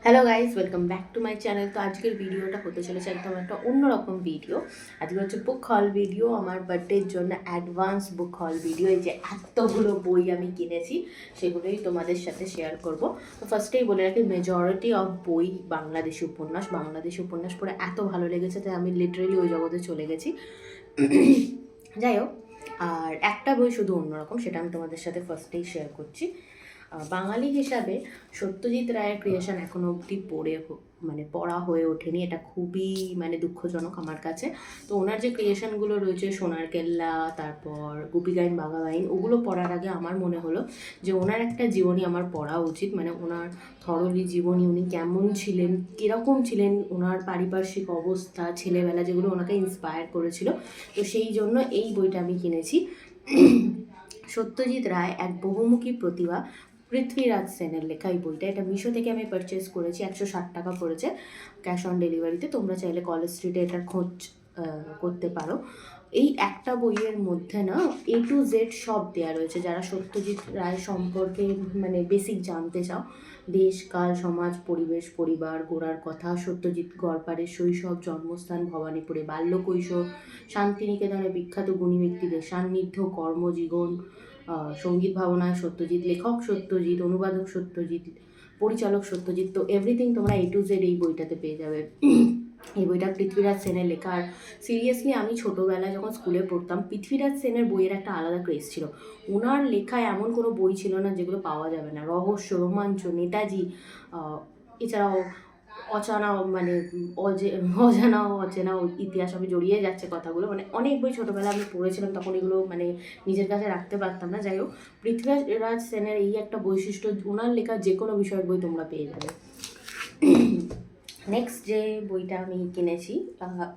Hello guys, welcome back to my channel. তো আজকের ভিডিওটা হতে চলেছে একদম একটা অন্যরকম ভিডিও। আজকে হচ্ছে বুক হল ভিডিও, আমার বার্থডের জন্য অ্যাডভান্স বুক হল ভিডিও। এই যে এতগুলো বই আমি কিনেছি সেগুলোই তোমাদের সাথে শেয়ার করব। তো ফার্স্টেই বলে রাখি, মেজরিটি অফ বই বাংলাদেশি উপন্যাস পড়ে এত ভালো লেগেছে যে আমি লিটারেলি ওই জগতে চলে গেছি। যাই হোক, আর একটা বই শুধু অন্যরকম, সেটা আমি তোমাদের সাথে ফার্স্টেই শেয়ার করছি। বাঙালি হিসাবে সত্যজিৎ রায়ের ক্রিয়েশন এখনও অবধি পড়া হয়ে ওঠেনি। এটা খুবই দুঃখজনক আমার কাছে। তো ওনার যে ক্রিয়েশনগুলো রয়েছে, সোনার কেল্লা, তারপর গুপিগাইন বাঘাবাইন, ওগুলো পড়ার আগে আমার মনে হলো যে ওনার একটা জীবনী আমার পড়া উচিত। ওনার থরলি জীবনী, উনি কেমন ছিলেন, কীরকম ছিলেন, ওনার পারিপার্শ্বিক অবস্থা, ছেলেবেলা, যেগুলো ওনাকে ইন্সপায়ার করেছিল। তো সেই জন্য এই বইটা আমি কিনেছি। সত্যজিৎ রায় এক বহুমুখী প্রতিভা, পৃথ্বীরাজ সেনের লেখা এই বইটা। এটা মিশো থেকে আমি পারচেস করেছি, 160 টাকা পড়েছে ক্যাশ অন ডেলিভারিতে। তোমরা চাইলে কলেজ স্ট্রিটে এটার খোঁজ করতে পারো। এই একটা বইয়ের মধ্যে না A to Z সব দেওয়া রয়েছে। যারা সত্যজিৎ রায় সম্পর্কে বেসিক জানতে চাও, দেশ, কাল, সমাজ, পরিবেশ, পরিবার, গোড়ার কথা, সত্যজিৎ গড়পাড়ের শৈশব, জন্মস্থান ভবানীপুরে, বাল্য কৈশোর, শান্তিনিকেতনের বিখ্যাত গুণী ব্যক্তিদের সান্নিধ্য, কর্মজীবন, সঙ্গীত ভাবনায় সত্যজিৎ, লেখক সত্যজিৎ, অনুবাদক সত্যজিৎ, পরিচালক সত্যজিৎ। তো এভরিথিং তোমরা A to Z এই বইটাতে পেয়ে যাবে। এই বইটা পৃথ্বীরাজ সেনের লেখা। আর সিরিয়াসলি আমি ছোটোবেলায় যখন স্কুলে পড়তাম, পৃথ্বীরাজ সেনের বইয়ের একটা আলাদা ক্রেজ ছিল। ওনার লেখায় এমন কোনো বই ছিল না যেগুলো পাওয়া যাবে না। রহস্য, রোমাঞ্চ, নেতাজি, এছাড়াও অচানা অজানা অচেনা ইতিহাস, আমি জড়িয়ে যাচ্ছে কথাগুলো। অনেক বই ছোটোবেলায় আমি পড়েছিলাম, তখন এগুলো নিজের কাছে রাখতে পারতাম না। যাই হোক, পৃথ্বীরাজ সেনের এই একটা বৈশিষ্ট্য, ওনার লেখা যে কোনো বিষয়ের বই তোমরা পেয়ে যাবে। নেক্সট যে বইটা আমি কিনেছি,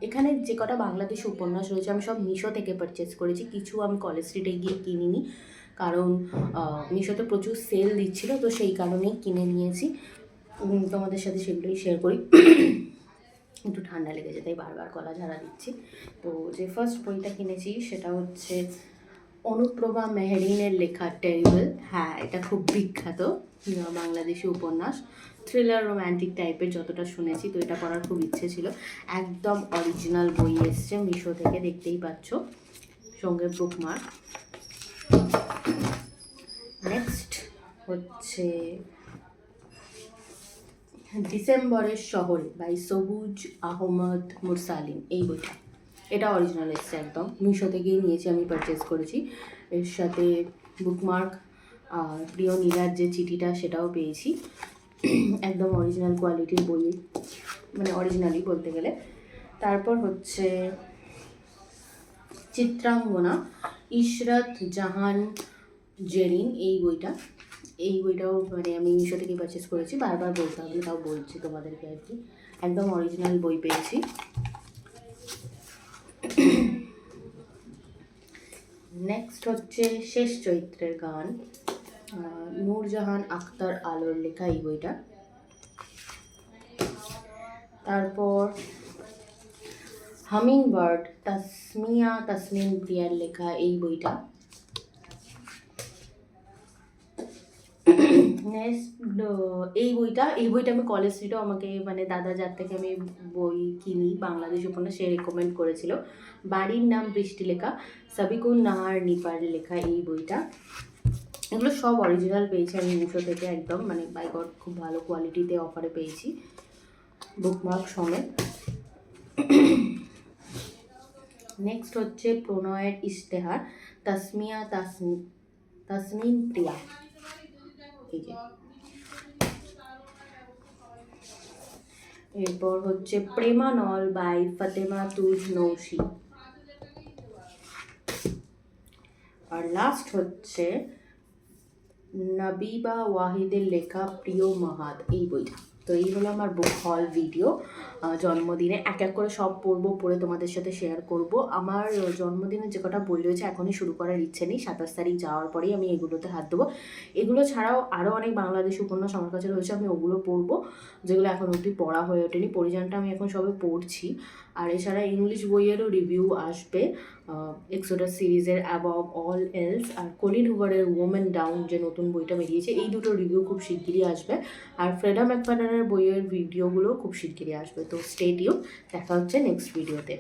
এখানে যে কটা বাংলাদেশি উপন্যাস রয়েছে আমি সব মিশো থেকে পারচেস করেছি। কিছু আমি কলেজ স্ট্রিটে গিয়ে কিনিনি, কারণ মিশোতে প্রচুর সেল দিচ্ছিল, তো সেই কারণেই কিনে নিয়েছি। তোমাদের সাথে সেগুলোই শেয়ার করি। একটু ঠান্ডা লেগেছে তাই বারবার গলা ঝাড়া দিচ্ছি। তো যে ফার্স্ট বইটা কিনেছি সেটা হচ্ছে অনুপ্রভা মেহরিনের লেখা টেরিবল। হ্যাঁ, এটা খুব বিখ্যাত বাংলাদেশি উপন্যাস, থ্রিলার রোম্যান্টিক টাইপের যতটা শুনেছি। তো এটা পড়ার খুব ইচ্ছে ছিল। একদম অরিজিনাল বই এসছে মিশো থেকে, দেখতেই পাচ্ছ, সঙ্গে বুকমার্ক। নেক্সট হচ্ছে ডিসেম্বরের শহরে বাই সবুজ আহমদ মুরসালিন, এই বইটা। এটা অরিজিনাল এসছে, একদম মিশো থেকেই নিয়েছি, আমি পারচেস করেছি। এর সাথে বুকমার্ক আর প্রিয় নীলার যে চিঠিটা সেটাও পেয়েছি। একদম অরিজিনাল কোয়ালিটির বই, অরিজিনালি বলতে গেলে। তারপর হচ্ছে চিত্রাঙ্গনা, ইশরাত জাহান জেরিন, এই বইটা। এই বইটাও আমি মিশো থেকে পারচেস করেছি, বারবার বলতে হবে তাও বলছি তোমাদেরকে আর কি। একদম অরিজিনাল বই পেয়েছি। নেক্সট হচ্ছে শেষ চৈত্রের গান, নূরজাহান আখতার আলোর লেখা এই বইটা। তারপর হামিং বার্ড, তাসমিয়া তাসনিম প্রিয়ার লেখা এই বইটা। নেক্সট এই বইটা আমি কলেজ স্ট্রিটেও, আমাকে দাদা যার থেকে আমি বই কিনি বাংলাদেশ উপন্যাস, সে রেকমেন্ড করেছিল। বাড়ির নাম বৃষ্টি লেখা, সাবিকুন নাহার নিপার লেখা এই বইটা। এগুলো সব অরিজিনাল পেয়েছি আমি মিশো থেকে, একদম বাই গড খুব ভালো কোয়ালিটিতে অফারে পেয়েছি, বুকমার্ক সমেত। নেক্সট হচ্ছে প্রণয়ের ইশতেহার, তাসমিয়া তাসনিম প্রিয়া, এই যে। এরপর হচ্ছে প্রেমানল বাই ফাতেমা তুজ নৌশি। আর লাস্ট হচ্ছে নাবিবা ওয়াহিদের লেখা প্রিয় মাহাদ, এই বইটা। তো এই হলো আমার বুক হল ভিডিও। জন্মদিনে এক এক করে সব পড়ে তোমাদের সাথে শেয়ার করব। আমার জন্মদিনে যে কটা বই রয়েছে এখনই শুরু করার ইচ্ছে নেই, 27 তারিখ যাওয়ার পরেই আমি এগুলোতে হাত দেবো। এগুলো ছাড়াও আরও অনেক বাংলাদেশি উপন্যাস আমার কাছে রয়েছে, আমি ওগুলো পড়বো, যেগুলো এখন অবধি পড়া হয়ে ওঠেনি। পরিজানটা আমি এখন সবে পড়ছি। আর এছাড়া ইংলিশ বইয়েরও রিভিউ আসবে, এক্সোডাস সিরিজের অ্যাবভ অল এলস, আর কলিন হুভারের ওমেন ডাউন যে নতুন বইটা বেরিয়েছে, এই দুটো রিভিউ খুব শিগগিরই আসবে। আর ফ্রেডা ম্যাকফাডারের বইয়ের ভিডিওগুলো খুব শিগগিরই আসবে। তো স্টে টিউন, দেখা হচ্ছে নেক্সট ভিডিওতে।